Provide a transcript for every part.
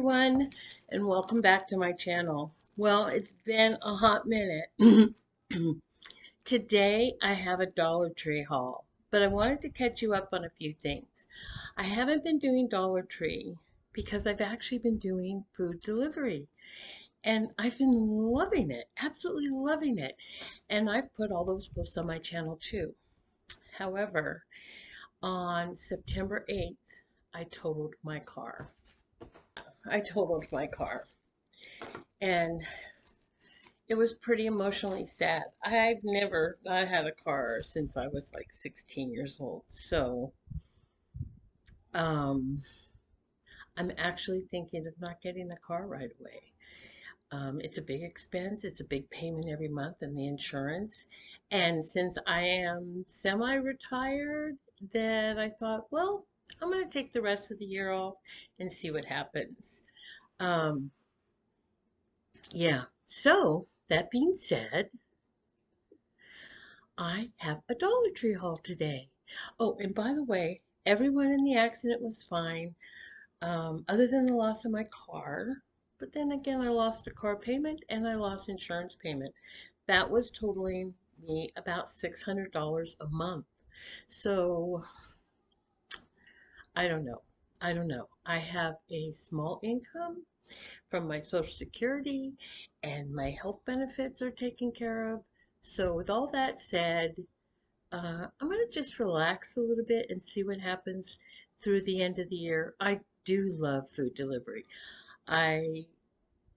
everyone, and welcome back to my channel. Well, it's been a hot minute. Today I have a Dollar Tree haul, but I wanted to catch you up on a few things. I haven't been doing Dollar Tree because I've actually been doing food delivery, and I've been loving it, absolutely loving it. And I've put all those posts on my channel too. However, on September 8th, I totaled my car. And it was pretty emotionally sad. I've never not had a car since I was like 16 years old. So, um, I'm actually thinking of not getting a car right away. It's a big expense. It's a big payment every month and the insurance. And since I am semi-retired, then I thought, well, I'm going to take the rest of the year off and see what happens. Um, yeah. So, that being said, I have a Dollar Tree haul today. Oh, and by the way, everyone in the accident was fine, other than the loss of my car. But then again, I lost a car payment and I lost insurance payment. That was totaling me about $600 a month. So I don't know. I don't know. I have a small income from my Social Security and my health benefits are taken care of. So with all that said, I'm going to just relax a little bit and see what happens through the end of the year. I do love food delivery. I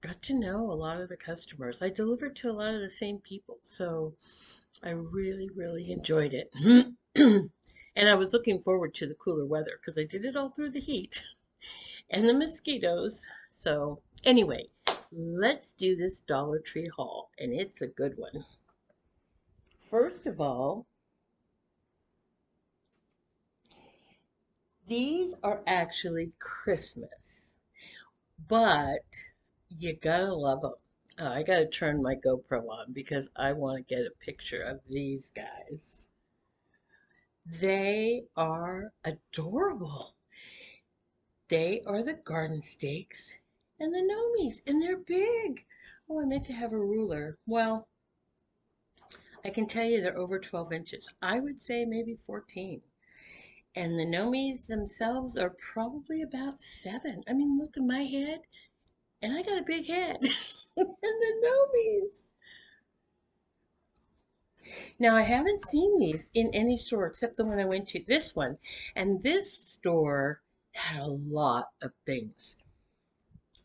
got to know a lot of the customers. I delivered to a lot of the same people, so I really, really enjoyed it. And I was looking forward to the cooler weather because I did it all through the heat and the mosquitoes. So, anyway, let's do this Dollar Tree haul, and it's a good one. First of all, these are actually Christmas, but you gotta love them. I gotta turn my GoPro on because I want to get a picture of these guys. They are adorable. They are the garden steaks and the Nomies, and they're big. Oh, I meant to have a ruler. Well, I can tell you they're over 12 inches. I would say maybe 14. And the Nomies themselves are probably about 7. I mean, look at my head. And I got a big head. And the Nomies. Now, I haven't seen these in any store except the one I went to, this one. And this store had a lot of things.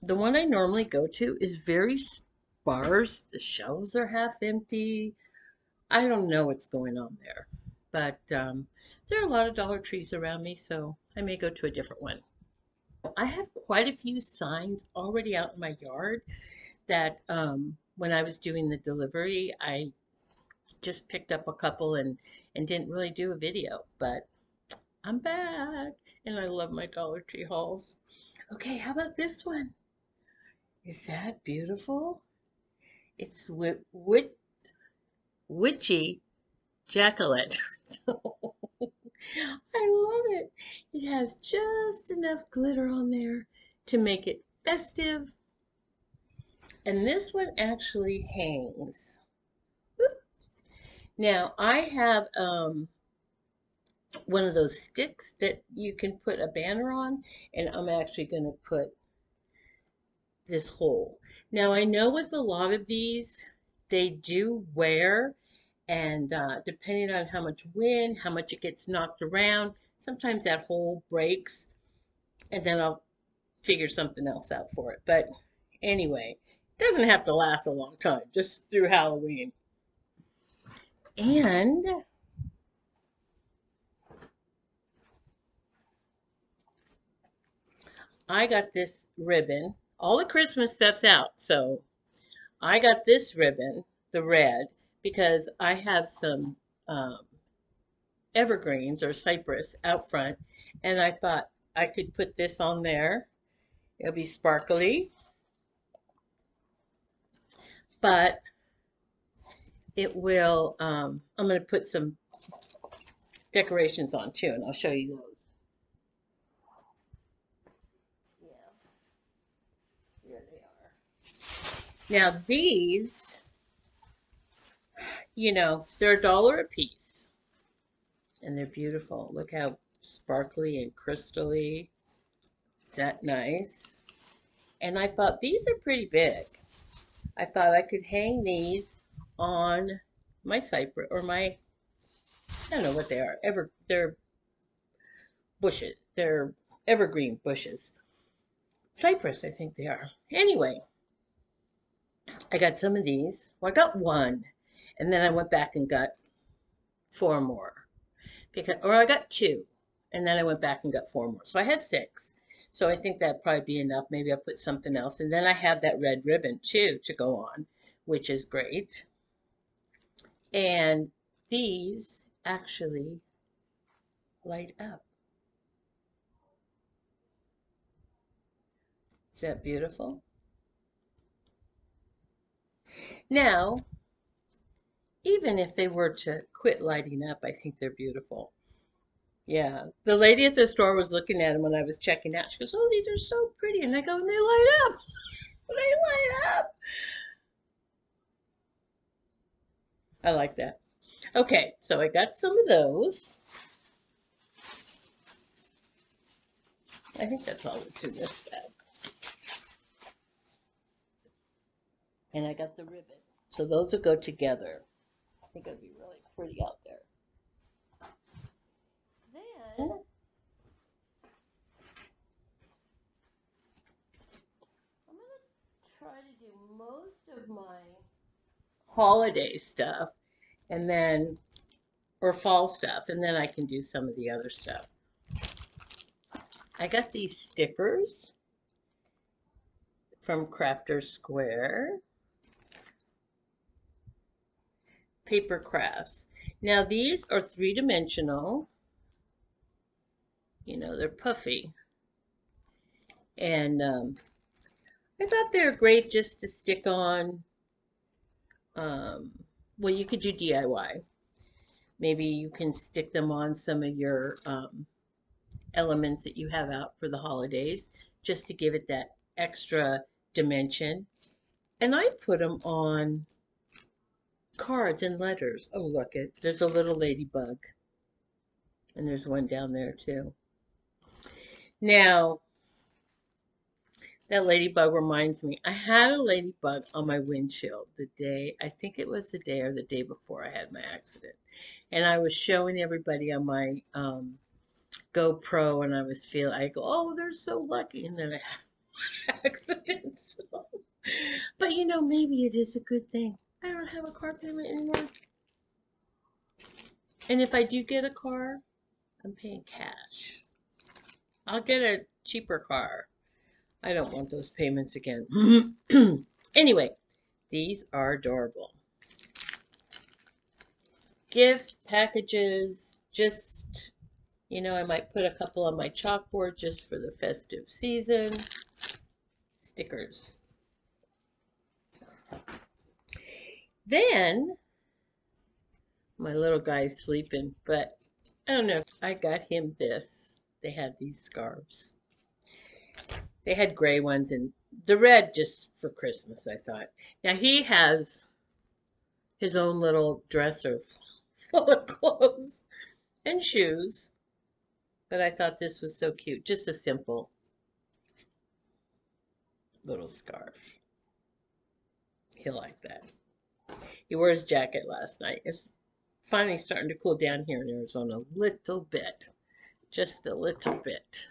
The one I normally go to is very sparse. The shelves are half empty. I don't know what's going on there. But there are a lot of Dollar Trees around me, so I may go to a different one. I have quite a few signs already out in my yard that when I was doing the delivery, I just picked up a couple and didn't really do a video, but I'm back and I love my Dollar Tree hauls. Okay, how about this one? Is that beautiful? It's witchy Jacqueline. I love it. It has just enough glitter on there to make it festive. And this one actually hangs. Now I have one of those sticks that you can put a banner on, and I'm actually going to put this hole. Now I know with a lot of these, they do wear, and depending on how much wind, how much it gets knocked around, sometimes that hole breaks, and then I'll figure something else out for it. But anyway, it doesn't have to last a long time, just through Halloween. And I got this ribbon. All the Christmas stuff's out, so I got this ribbon, the red, because I have some um, evergreens or cypress out front, and I thought I could put this on there. It'll be sparkly, but it will, I'm going to put some decorations on too, and I'll show you those. Yeah. Now these, they're $1 a piece and they're beautiful. Look how sparkly and crystally. Is that nice? And I thought these are pretty big. I thought I could hang these on my cypress or my, I don't know what they are. They're bushes. They're evergreen bushes. Cypress, I think they are. Anyway, I got some of these. Well, I got one, and then I went back and got four more or I got two, and then I went back and got four more. So I had six. So I think that'd probably be enough. Maybe I'll put something else, and then I have that red ribbon too to go on, which is great. And these actually light up. Is that beautiful? Now, even if they were to quit lighting up, I think they're beautiful. Yeah. The lady at the store was looking at them when I was checking out. She goes, "Oh, these are so pretty." And I go, "And they light up. They light up." I like that. Okay, so I got some of those. I think that's all that's in this bag. And I got the ribbon. So those will go together. I think it'll be really pretty out there. Then I'm going to try to do most of my holiday stuff and then, or fall stuff, and then I can do some of the other stuff. I got these stickers from Crafter Square. Paper crafts. Now these are three-dimensional. They're puffy. And I thought they were great just to stick on. Well, you could do DIY. Maybe you can stick them on some of your elements that you have out for the holidays just to give it that extra dimension. And I put them on cards and letters. Oh, look, there's a little ladybug. And there's one down there too. Now, that ladybug reminds me, I had a ladybug on my windshield I think it was the day or the day before I had my accident. And I was showing everybody on my GoPro and I go, "Oh, they're so lucky." And then I had an accident. But maybe it is a good thing. I don't have a car payment anymore. And if I do get a car, I'm paying cash. I'll get a cheaper car. I don't want those payments again. Anyway, these are adorable. Gifts, packages, just, I might put a couple on my chalkboard just for the festive season. Stickers. Then, my little guy's sleeping, but I don't know. I got him this. They had these scarves. They had gray ones and the red just for Christmas, I thought. Now he has his own little dresser full of clothes and shoes, but I thought this was so cute. Just a simple little scarf. He'll like that. He wore his jacket last night. It's finally starting to cool down here in Arizona a little bit. Just a little bit.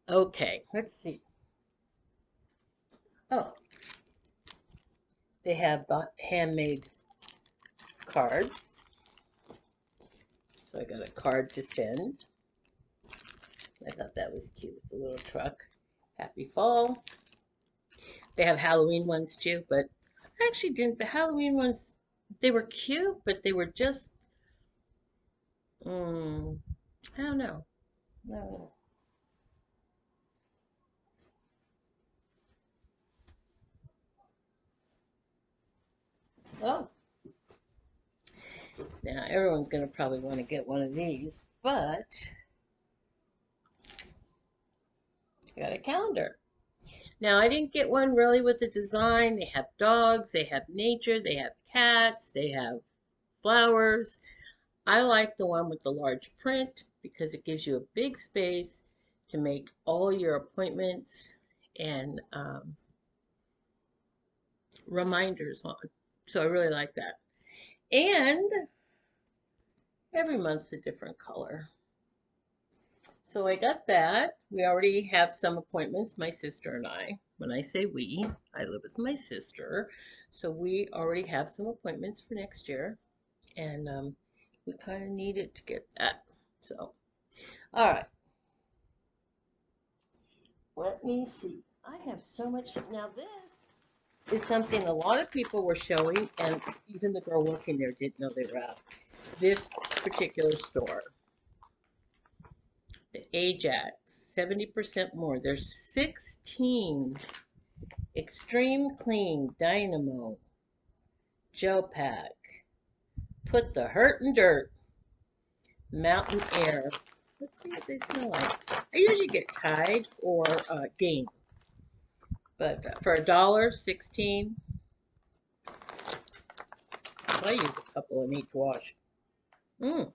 Okay, let's see. Oh, they have handmade cards. So I got a card to send. I thought that was cute with the little truck. Happy fall. They have Halloween ones too, but I actually didn't. The Halloween ones, they were cute, but they were just, I don't know. No. Oh, now everyone's going to probably want to get one of these, but I got a calendar. Now, I didn't get one really with the design. They have dogs, they have nature, they have cats, they have flowers. I like the one with the large print because it gives you a big space to make all your appointments and reminders on. So I really like that. And every month's a different color. So I got that. We already have some appointments, my sister and I. When I say we, I live with my sister. So we already have some appointments for next year. And we kind of needed to get that. So, all right. Let me see. I have so much. Now, this is something a lot of people were showing, and even the girl working there didn't know they were out. This particular store, the Ajax, 70% more. There's 16 Extreme Clean Dynamo Gel Pack. Put the hurt in dirt. Mountain Air. Let's see what they smell like. I usually get Tide or Gain. But for $1.16, I use a couple in each wash. Mmm.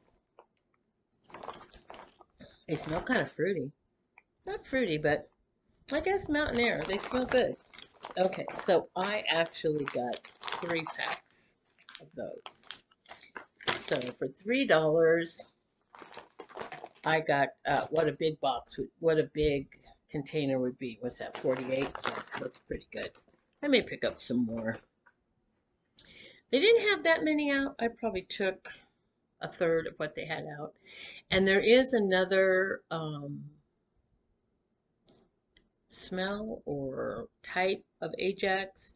They smell kind of fruity. Not fruity, but I guess Mountain Air. They smell good. Okay, so I actually got 3 packs of those. So for $3, I got what a big box, what a big container would be. What's that, 48? So that's pretty good. I may pick up some more. They didn't have that many out. I probably took a third of what they had out. And there is another smell or type of Ajax.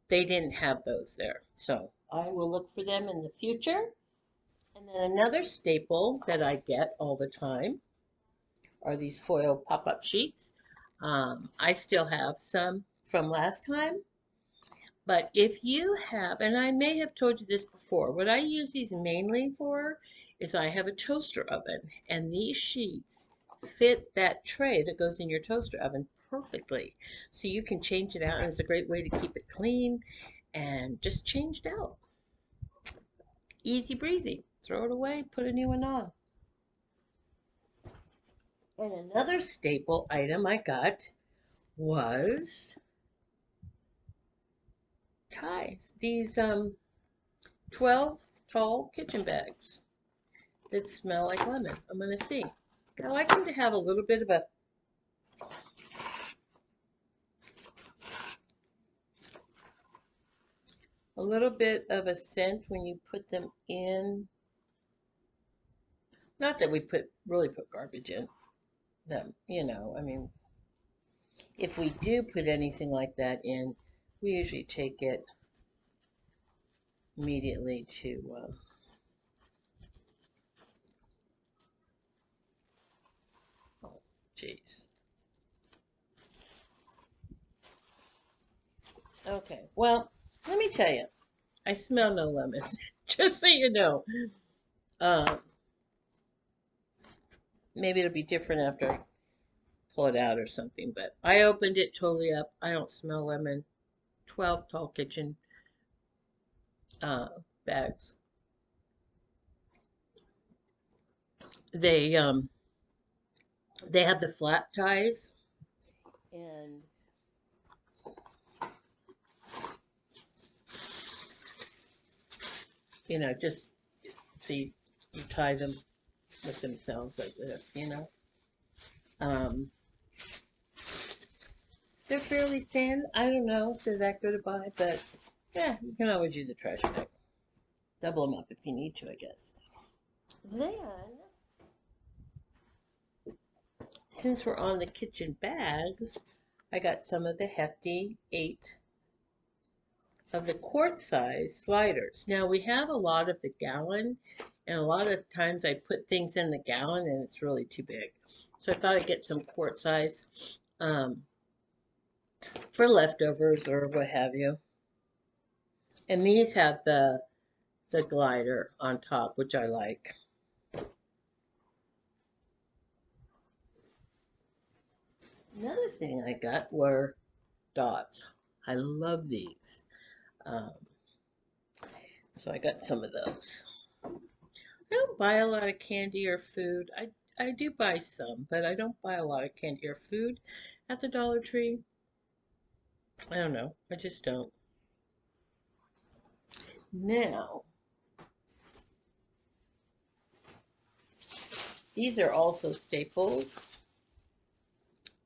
They didn't have those there. So I will look for them in the future. And then another staple that I get all the time are these foil pop-up sheets. I still have some from last time. But if you have, and I may have told you this before, what I use these mainly for is I have a toaster oven, and these sheets fit that tray that goes in your toaster oven perfectly. So you can change it out, and it's a great way to keep it clean and just changed out. Easy breezy. Throw it away, put a new one on. And another staple item I got was ties. These 12 tall kitchen bags that smell like lemon. I'm going to see. I like them to have a little bit of a scent when you put them in. Not that we really put garbage in them, you know. I mean, if we do put anything like that in, we usually take it immediately to oh, jeez. Okay, well, let me tell you, I smell no lemons, just so you know. Uh, maybe it'll be different after I pull it out or something, but I opened it totally up. I don't smell lemon. 12 tall kitchen uh, bags. They they have the flat ties, and you know, just see you tie them with themselves like this, you know. Um, they're fairly thin. I don't know if they're that good to buy, but yeah, you can always use a trash bag. Double them up if you need to, I guess. Then, since we're on the kitchen bags, I got some of the Hefty 8 of the quart size sliders. Now we have a lot of the gallon, and a lot of times I put things in the gallon and it's really too big. So I thought I'd get some quart size for leftovers or what have you. And these have the glider on top, which I like. Another thing I got were dots. I love these. Um, so I got some of those. I don't buy a lot of candy or food. I do buy some, but I don't buy a lot of candy or food at the Dollar Tree. I don't know. I just don't. Now, these are also staples,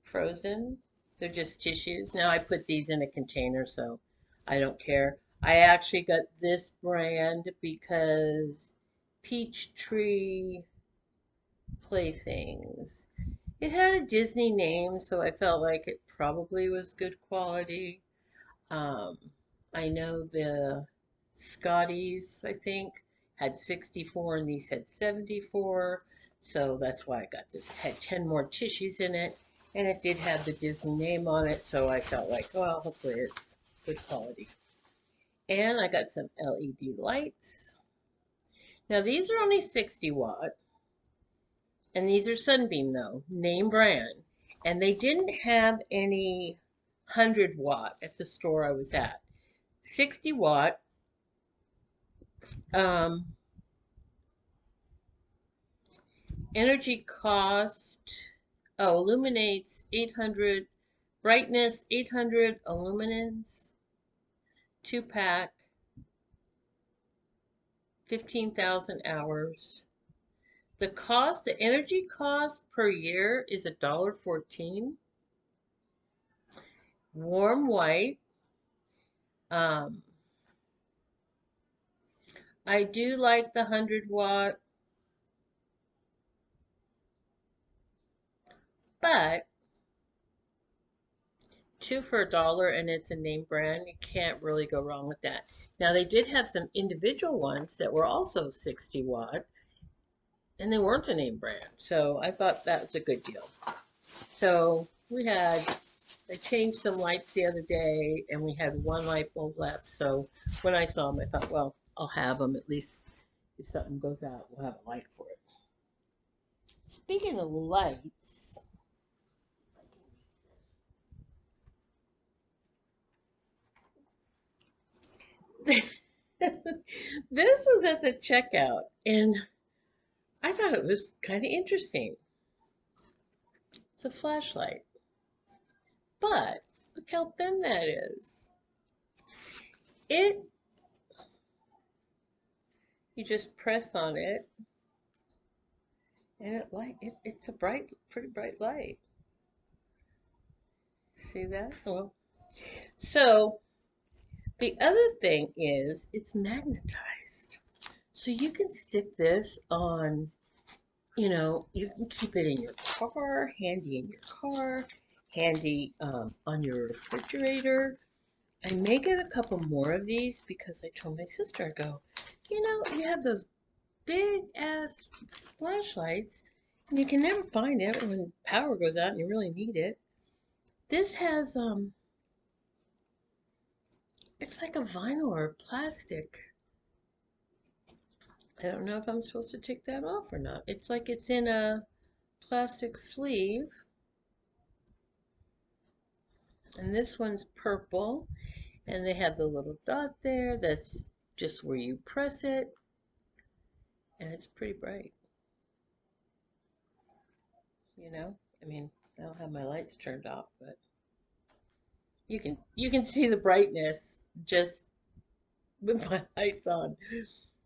frozen. They're just tissues. Now I put these in a container, so I don't care. I actually got this brand because Peachtree Playthings. It had a Disney name, so I felt like it probably was good quality. Um, I know the Scotties, I think, had 64 and these had 74. So that's why I got this. It had 10 more tissues in it. And it did have the Disney name on it. So I felt like, well, hopefully it's good quality. And I got some LED lights. Now these are only 60 watt. And these are Sunbeam though, name brand. And they didn't have any 100 watt at the store I was at. 60 watt. Um, Energy cost, oh, illuminates 800, brightness 800 illuminance, 2 pack, 15,000 hours. The energy cost per year is $1.14. Warm white. Um, I do like the 100 watt, but two for $1 and it's a name brand. You can't really go wrong with that. Now they did have some individual ones that were also 60 watt and they weren't a name brand. So I thought that was a good deal. So I changed some lights the other day and we had one light bulb left. So when I saw them, I thought, well, I'll have them at least if something goes out, we'll have a light for it. Speaking of lights, this was at the checkout and I thought it was kind of interesting. It's a flashlight, but look how thin that is. It, you just press on it and it's a pretty bright light. See that? Well, so the other thing is it's magnetized. So you can stick this on, you can keep it in your car, handy in your car, handy on your refrigerator. I may get a couple more of these because I told my sister, I go, you have those big ass flashlights and you can never find it when power goes out and you really need it. This has it's like a vinyl or plastic. I don't know if I'm supposed to take that off or not. It's like it's in a plastic sleeve. And this one's purple. And they have the little dot there. That's just where you press it. And it's pretty bright. I mean, I don't have my lights turned off, but you can see the brightness just with my lights on.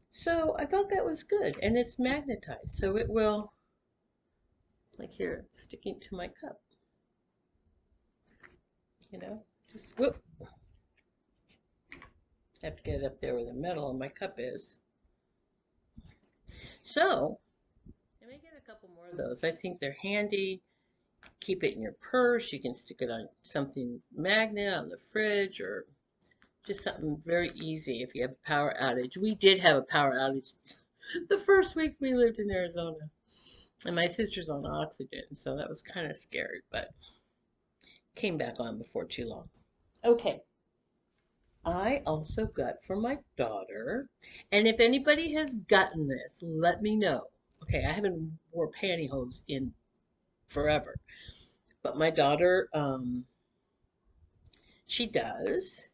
So I thought that was good. And it's magnetized. So it will, like here, sticking to my cup. Just whoop. Have to get it up there where the metal on my cup is. So I may get a couple more of those. I think they're handy. Keep it in your purse. You can stick it on something magnet on the fridge or just something very easy if you have a power outage. We did have a power outage the first week we lived in Arizona. And my sister's on oxygen, so that was kind of scary, but came back on before too long. Okay. I also got for my daughter, and if anybody has gotten this, let me know. Okay, I haven't wore pantyhose in forever. But my daughter, she does.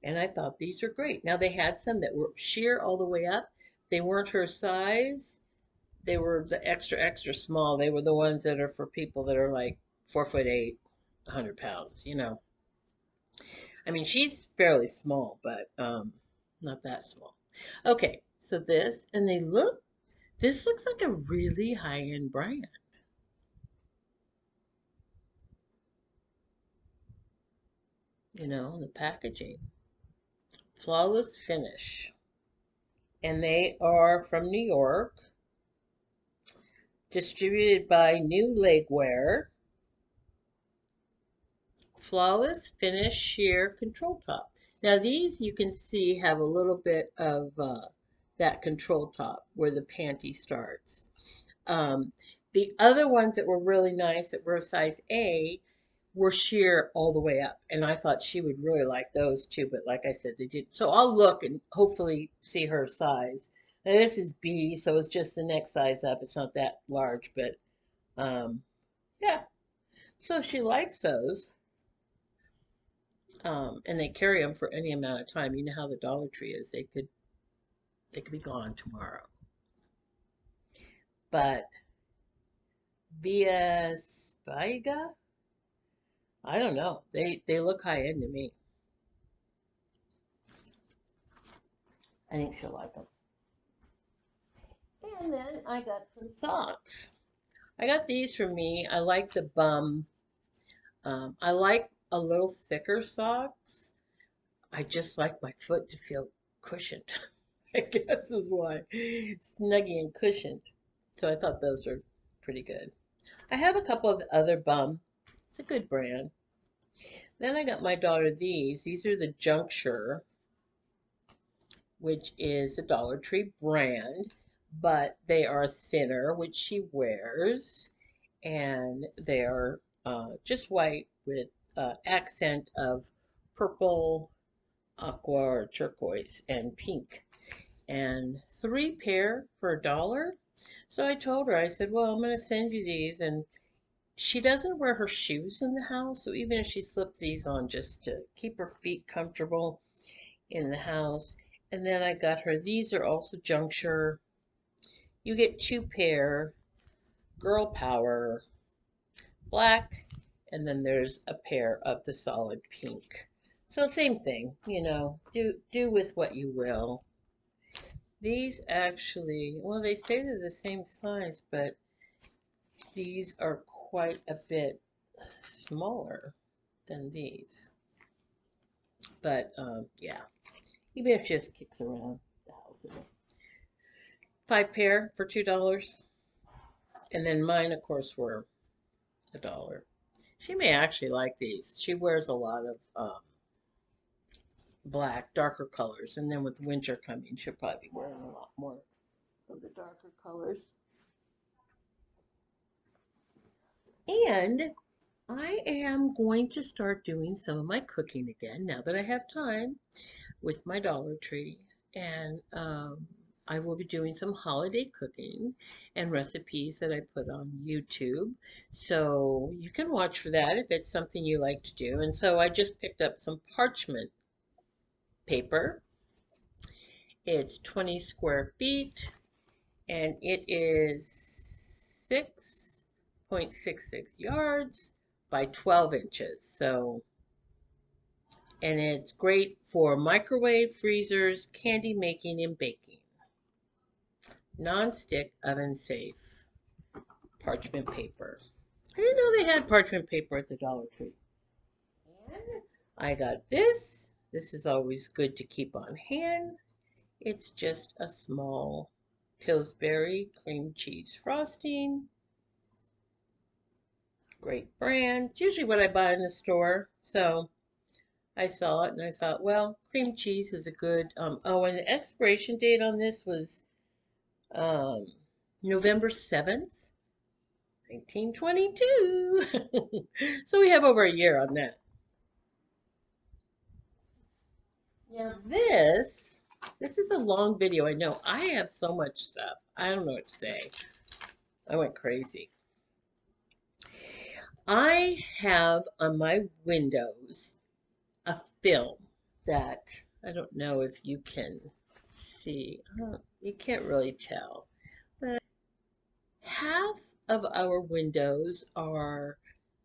And I thought these are great. Now they had some that were sheer all the way up. They weren't her size. They were the extra, extra small. They were the ones that are for people that are like 4'8", 100 pounds, you know. I mean, she's fairly small, but not that small. Okay, so this, and this looks like a really high-end brand, you know, the packaging. Flawless Finish. And they are from New York, distributed by New Legwear. Flawless Finish Sheer Control Top. Now these you can see have a little bit of that control top where the panty starts. Um, the other ones that were really nice that were a size A were sheer all the way up, and I thought she would really like those too. But like I said, they did. So I'll look and hopefully see her size. Now this is B, so it's just the next size up. It's not that large, but yeah. So if she likes those, and they carry them for any amount of time. You know how the Dollar Tree is; they could be gone tomorrow. But Via Spiga, I don't know. They look high end to me. I think she'll like them. And then I got some socks. I got these for me. I like the bum. I like a little thicker socks. I just like my foot to feel cushioned. I guess is why. Snuggy and cushioned. So I thought those were pretty good. I have a couple of other bum. It's a good brand. Then I got my daughter these. These are the Juncture, which is a Dollar Tree brand, but they are thinner, which she wears, and they are just white with accent of purple, aqua, or turquoise, and pink. And 3 pair for $1. So I told her, I said, well, I'm going to send you these. And she doesn't wear her shoes in the house. So even if she slipped these on just to keep her feet comfortable in the house. And then I got her, these are also Juncture. You get 2 pair, Girl Power, black, and then there's a pair of the solid pink. So same thing, you know, do with what you will. These actually, well, they say they're the same size, but these are quite a bit smaller than these. But yeah, even if she just kicks around the house. 5 pair for $2. And then mine, of course, were $1. She may actually like these. She wears a lot of black, darker colors. And then with winter coming, she'll probably be wearing a lot more of the darker colors. And I am going to start doing some of my cooking again now that I have time with my Dollar Tree. And I will be doing some holiday cooking and recipes that I put on YouTube. So you can watch for that if it's something you like to do. And so I just picked up some parchment paper. It's 20 square feet and it is 6.66 yards by 12 inches. So, and it's great for microwave, freezers, candy making, and baking. Non-stick, oven safe parchment paper. I didn't know they had parchment paper at the Dollar Tree. And I got this. This is always good to keep on hand. It's just a small Pillsbury cream cheese frosting. Great brand. It's usually what I buy in the store. So I saw it and I thought, well, cream cheese is a good. Oh, and the expiration date on this was um, November 7th, 1922. So we have over a year on that. Now this is a long video. I know I have so much stuff. I don't know what to say. I went crazy. I have on my windows a film that I don't know if you can see. You can't really tell. But half of our windows are,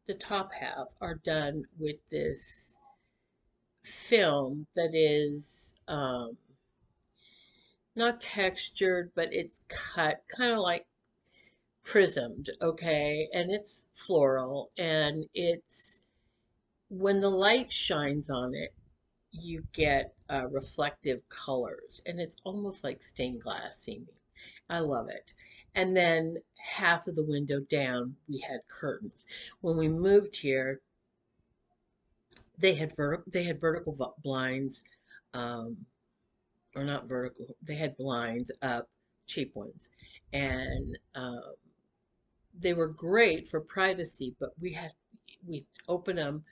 the top half are done with this film that is not textured, but it's cut kind of like prismed, okay? And it's floral, and it's when the light shines on it, you get reflective colors, and it's almost like stained glass seeming. I love it. And then half of the window down, we had curtains. When we moved here, they had vertical blinds, um, or not vertical. They had blinds up, cheap ones, and they were great for privacy. But we open them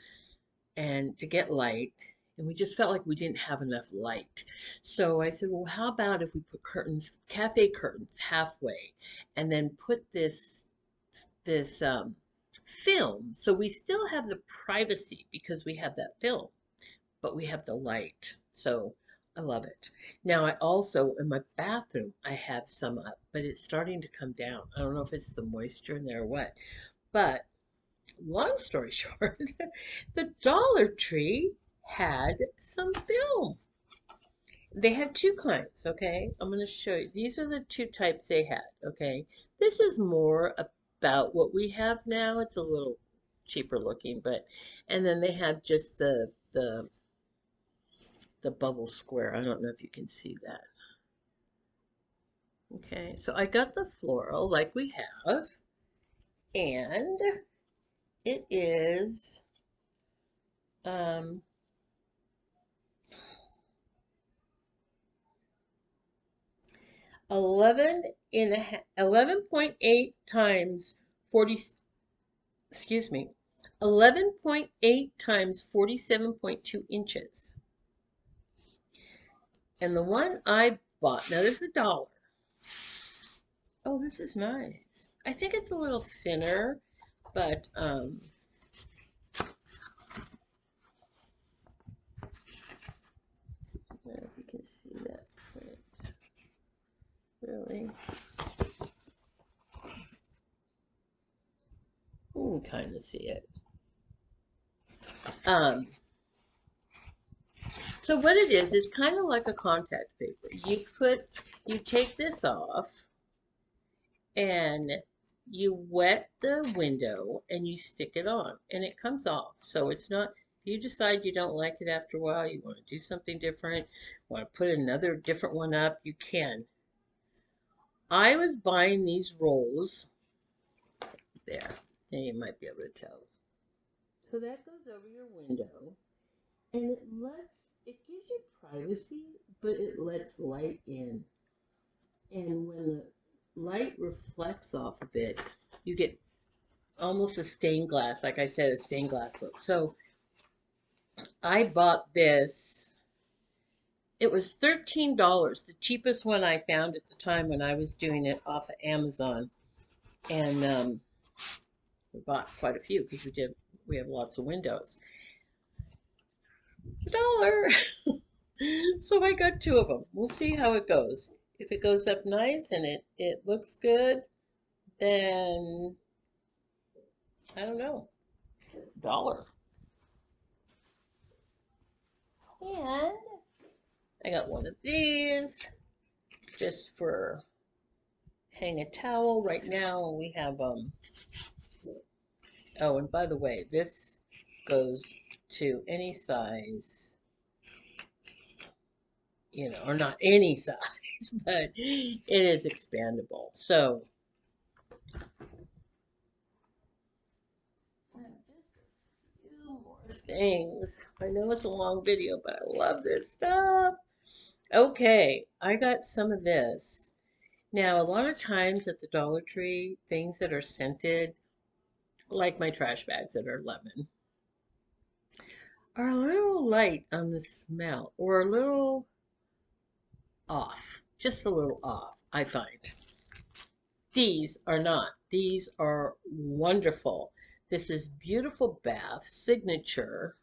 and to get light, and we just felt like we didn't have enough light. So I said, well, how about if we put curtains, cafe curtains, halfway, and then put this film, so we still have the privacy because we have that film, but we have the light. So I love it. Now I also in my bathroom I have some up, but it's starting to come down. I don't know if it's the moisture in there or what, but long story short, the Dollar Tree had some film. They had two kinds, okay? I'm going to show you. These are the two types they had, okay? This is more about what we have now. It's a little cheaper looking, but and then they have just the bubble square. I don't know if you can see that. Okay, so I got the floral like we have, and it is um 11.8 times 40, excuse me, 11.8 times 47.2 inches. And the one I bought, now this is $1. Oh, this is nice. I think it's a little thinner, but I don't know if you can see that print, really. You can kind of see it. Um, so what it is kind of like a contact paper. You take this off, and you wet the window and you stick it on, and it comes off. So it's not, if you decide you don't like it after a while, you want to do something different, want to put another different one up, you can. I was buying these rolls there, and you might be able to tell. So that goes over your window, and it gives you privacy, but it lets light in. And when the light reflects off of it, you get almost a stained glass, like I said, a stained glass look. So I bought this. It was $13, the cheapest one I found at the time when I was doing it off of Amazon. And we bought quite a few because we have lots of windows. $1. So I got two of them. We'll see how it goes. If it goes up nice and it looks good, then I don't know. $1. And I got one of these just for hang a towel right now. We have oh, and by the way, this goes to any size, or not any size, but it is expandable. So just a few more things. I know it's a long video, but I love this stuff. Okay, I got some of this. Now, a lot of times at the Dollar Tree, things that are scented, like my trash bags that are lemon, are a little light on the smell or a little off, just a little off, I find. These are not. These are wonderful. This is Beautiful Bath Signature.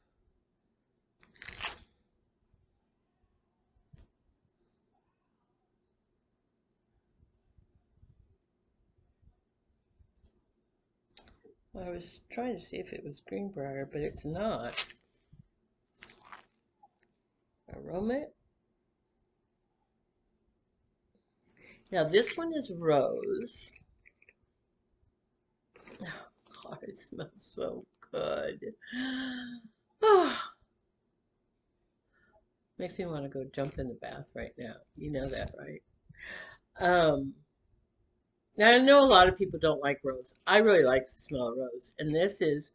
I was trying to see if it was Greenbrier, but it's not. Aroma. Now this one is Rose. Oh, God, it smells so good. Oh, makes me want to go jump in the bath right now. You know that, right? Um, now I know a lot of people don't like rose. I really like the smell of rose, and this is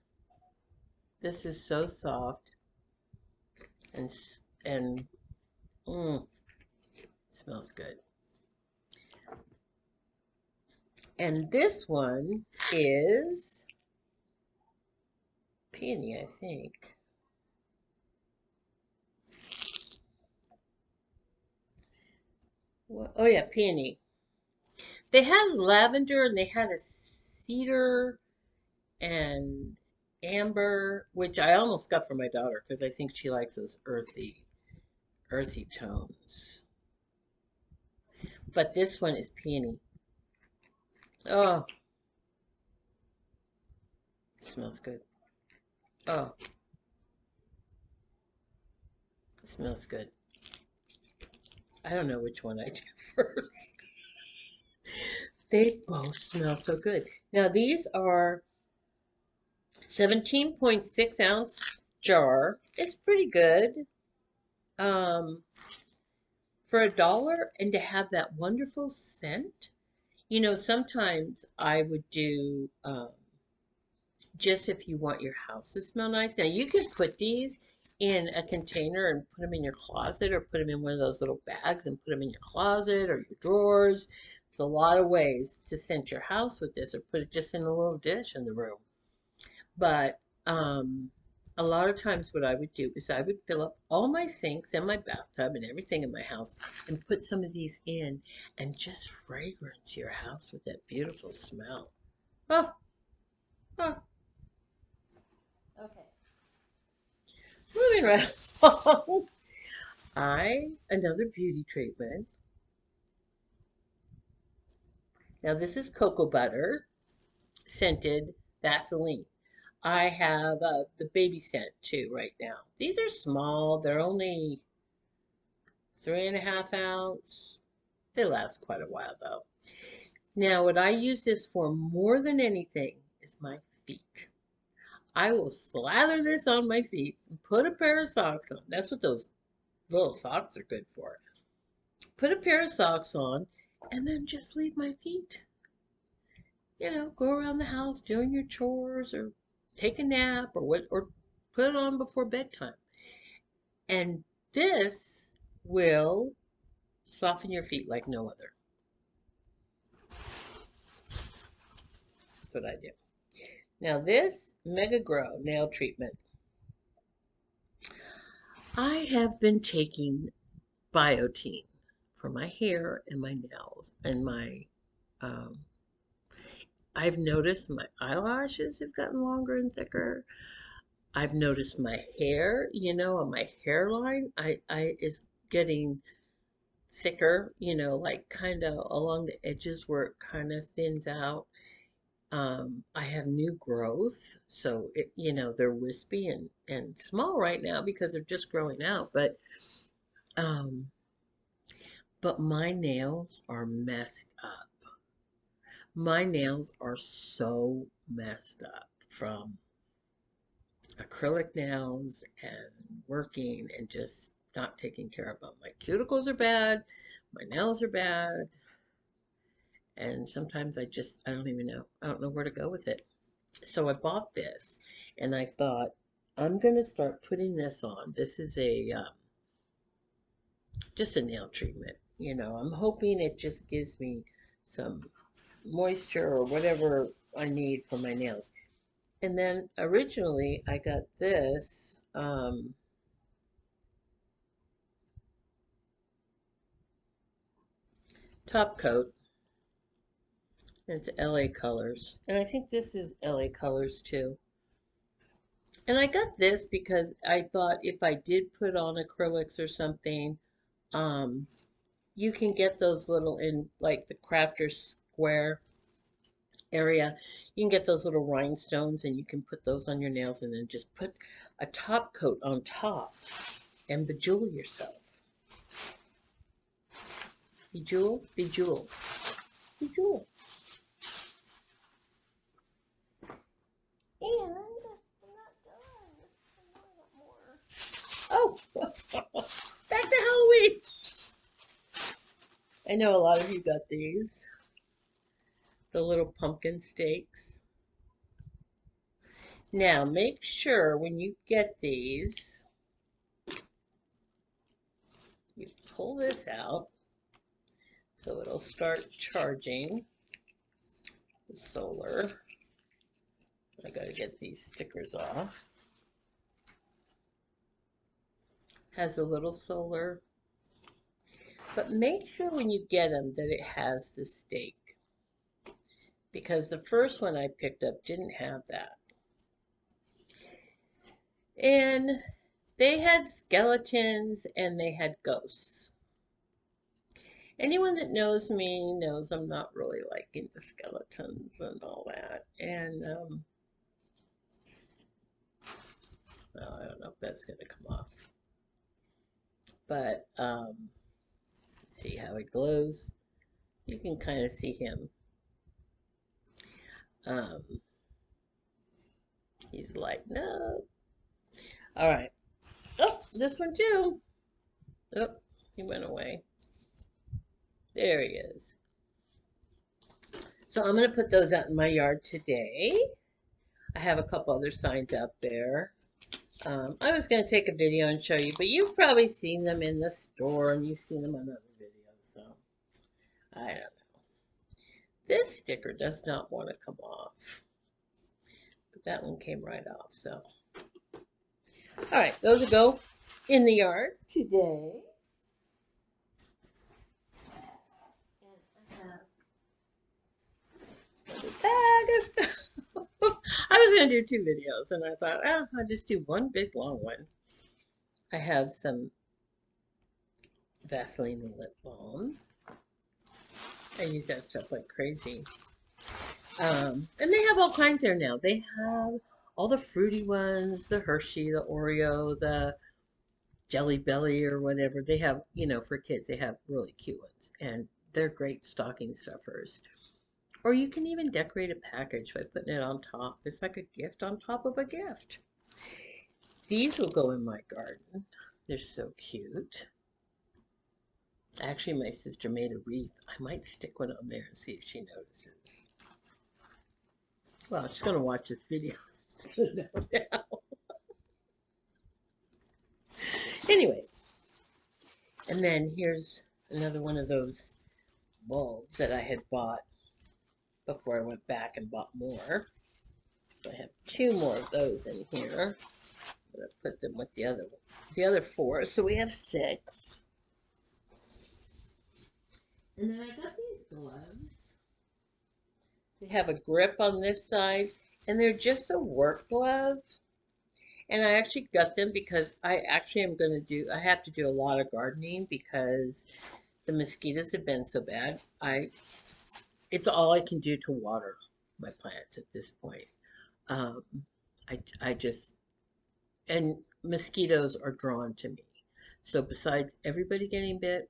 so soft and and mm, smells good. And this one is peony, I think. What? Oh yeah, peony. They had lavender and they had a cedar and amber, which I almost got for my daughter because I think she likes those earthy tones. But this one is peony. Oh, it smells good. Oh, it smells good. I don't know which one I do first. They both smell so good. Now these are 17.6 ounce jar. It's pretty good. Um, for $1 and to have that wonderful scent. You know, sometimes I would do just if you want your house to smell nice. Now you can put these in a container and put them in your closet or put them in one of those little bags and put them in your closet or your drawers. There's a lot of ways to scent your house with this or put it just in a little dish in the room. But a lot of times what I would do is I would fill up all my sinks and my bathtub and everything in my house and put some of these in and just fragrance your house with that beautiful smell. Oh, oh. Okay. Moving right along. Another beauty treatment. Now this is cocoa butter scented Vaseline. I have the baby scent too right now. These are small. They're only 3.5 ounce. They last quite a while though. Now, what I use this for more than anything is my feet. I will slather this on my feet and put a pair of socks on. That's what those little socks are good for. Put a pair of socks on and then just leave my feet. You know, go around the house doing your chores or take a nap or what or put it on before bedtime. And this will soften your feet like no other. That's what I do. Now this Mega Grow nail treatment. I have been taking biotin for my hair and my nails and my um, I've noticed my eyelashes have gotten longer and thicker. I've noticed my hair, you know, on my hairline, I is getting thicker, you know, like kind of along the edges where it kind of thins out. I have new growth, so it, you know, they're wispy and small right now because they're just growing out, um, but my nails are messed up. My nails are so messed up from acrylic nails and working and just not taking care of them. My cuticles are bad, my nails are bad, and sometimes I don't even know. I don't know where to go with it. So I bought this and I thought, I'm going to start putting this on. This is just a nail treatment. You know, I'm hoping it just gives me some moisture or whatever I need for my nails. And then originally I got this top coat It's LA Colors. And I think this is LA Colors too. And I got this because I thought if I did put on acrylics or something, um, you can get those little in like the crafter square area. You can get those little rhinestones and you can put those on your nails and then just put a top coat on top and bejewel yourself. Bejewel, bejewel, bejewel. And I'm not done. Oh, back to Halloween. I know a lot of you got these, the little pumpkin stakes. Now make sure when you get these, you pull this out so it'll start charging the solar. I gotta get these stickers off. Has a little solar, but make sure when you get them that it has the stake, because the first one I picked up didn't have that. And they had skeletons and they had ghosts. Anyone that knows me knows I'm not really liking the skeletons and all that. And well, I don't know if that's going to come off. But see how it glows? You can kind of see him. Um, he's lighting up. All right. Oh, this one too. Oh, he went away. There he is. So I'm going to put those out in my yard today. I have a couple other signs out there. I was going to take a video and show you, but you've probably seen them in the store and you've seen them on other videos, so I don't know. This sticker does not want to come off, but that one came right off, so. All right, those will go in the yard today. And I have another bag of stuff. I was going to do 2 videos, and I thought, well, I'll just do one big long one. I have some Vaseline lip balm. I use that stuff like crazy. And they have all kinds there now. They have all the fruity ones, the Hershey, the Oreo, the Jelly Belly or whatever. They have, you know, for kids, they have really cute ones. And they're great stocking stuffers. Or you can even decorate a package by putting it on top. It's like a gift on top of a gift. These will go in my garden. They're so cute. Actually, my sister made a wreath. I might stick one on there and see if she notices. Well, she's going to watch this video. Anyway, and then here's another one of those bulbs that I had bought before I went back and bought more. So I have 2 more of those in here. I'm going to put them with the other 4. So we have 6. And then I got these gloves. They have a grip on this side, and they're just a work glove. And I actually got them because I actually am going to I have to do a lot of gardening because the mosquitoes have been so bad. It's all I can do to water my plants at this point. Um, I just, and mosquitoes are drawn to me. So besides everybody getting bit,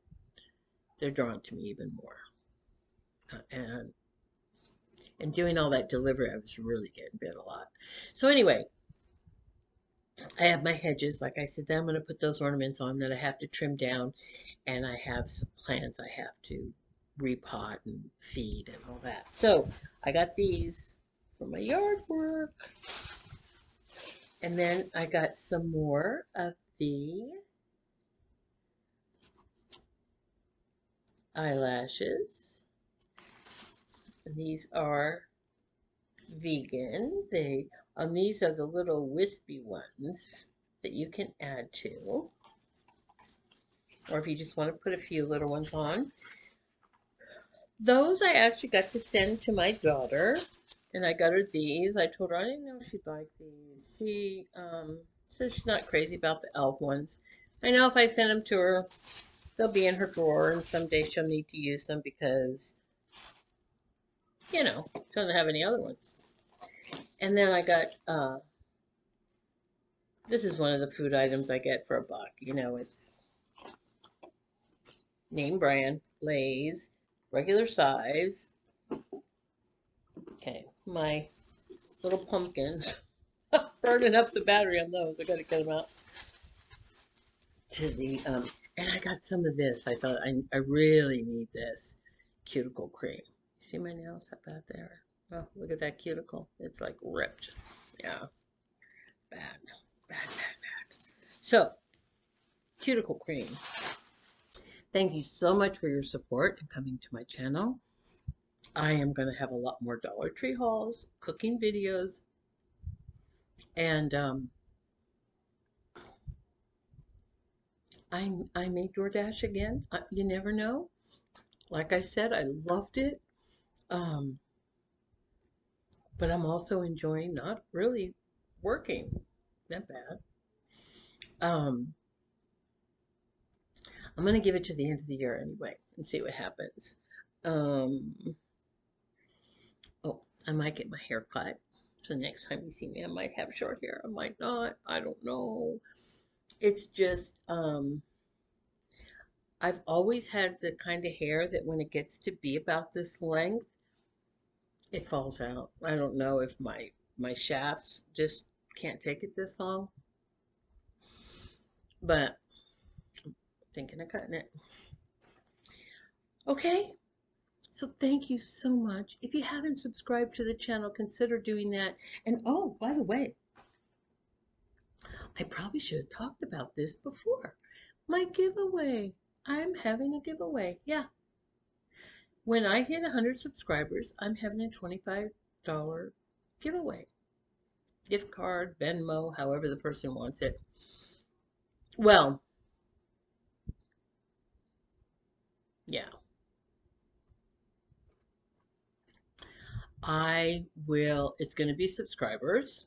they're drawn to me even more. And doing all that delivery, I was really getting bit a lot. So anyway, I have my hedges, like I said, then I'm going to put those ornaments on that I have to trim down, and I have some plants I have to repot and feed and all that. So I got these for my yard work, and then I got some more of the eyelashes. These are vegan. These are the little wispy ones that you can add to, or if you just want to put a few little ones on. Those I actually got to send to my daughter, and I got her these. I told her I didn't know she'd like these. She says she's not crazy about the elf ones. I know if I send them to her, they'll be in her drawer, and someday she'll need to use them because, she doesn't have any other ones. And then I got, this is one of the food items I get for $1. It's name brand, Lay's, regular size. Okay, my little pumpkins. Burning up the battery on those. I gotta get them out to the and I got some of this. I thought I really need this cuticle cream. See my nails? How bad they are. Oh, look at that cuticle. It's like ripped. Yeah. Bad. Bad, bad, bad. So, cuticle cream. Thank you so much for your support and coming to my channel. I am going to have a lot more Dollar Tree hauls, cooking videos, and I may DoorDash again. You never know. Like I said, I loved it. Um, but I'm also enjoying not really working that bad. Um, I'm gonna give it to the end of the year anyway and see what happens. Um, oh, I might get my hair cut. So next time you see me, I might have short hair. I might not. I don't know. It's just, I've always had the kind of hair that when it gets to be about this length, it falls out. I don't know if my shafts just can't take it this long, but I'm thinking of cutting it. Okay, so thank you so much. If you haven't subscribed to the channel, consider doing that. And oh, by the way, I probably should have talked about this before. My giveaway. I'm having a giveaway. Yeah. When I hit 100 subscribers, I'm having a $25 giveaway. Gift card, Venmo, however the person wants it. Well, yeah. It's going to be subscribers.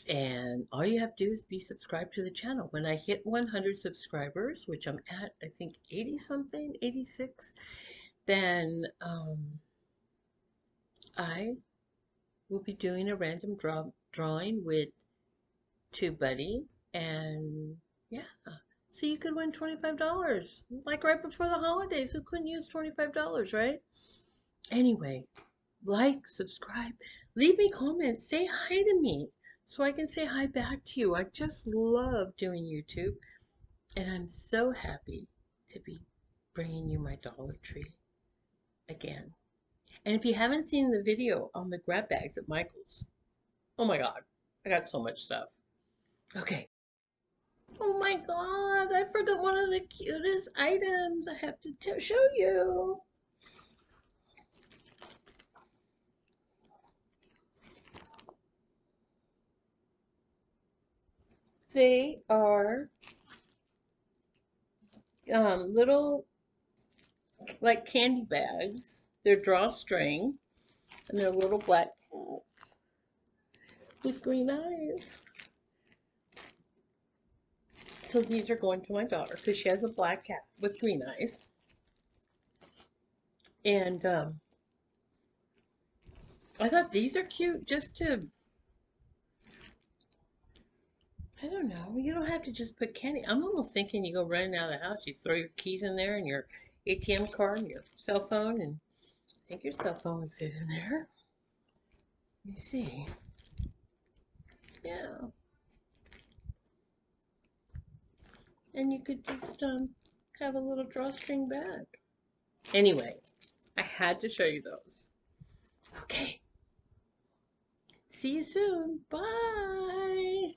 And all you have to do is be subscribed to the channel. When I hit 100 subscribers, which I'm at, I think 80 something, 86, then I will be doing a random drawing with TubeBuddy. And yeah, so you could win $25. Like right before the holidays. Who couldn't use $25, right? Anyway, like, subscribe, leave me comments, say hi to me so I can say hi back to you. I just love doing YouTube, and I'm so happy to be bringing you my Dollar Tree again. And if you haven't seen the video on the grab bags at Michael's, oh my God, I got so much stuff. Okay. Oh my God, I forgot one of the cutest items I have to show you. They are little like candy bags. They're drawstring and they're little black cats with green eyes. So these are going to my daughter because she has a black cat with green eyes. And I thought these are cute just to, I don't know, you don't have to just put candy. I'm almost thinking you go running out of the house, you throw your keys in there and your ATM card and your cell phone, and I think your cell phone would fit in there. Let me see. Yeah. And you could just have a little drawstring bag. Anyway, I had to show you those. Okay. See you soon. Bye.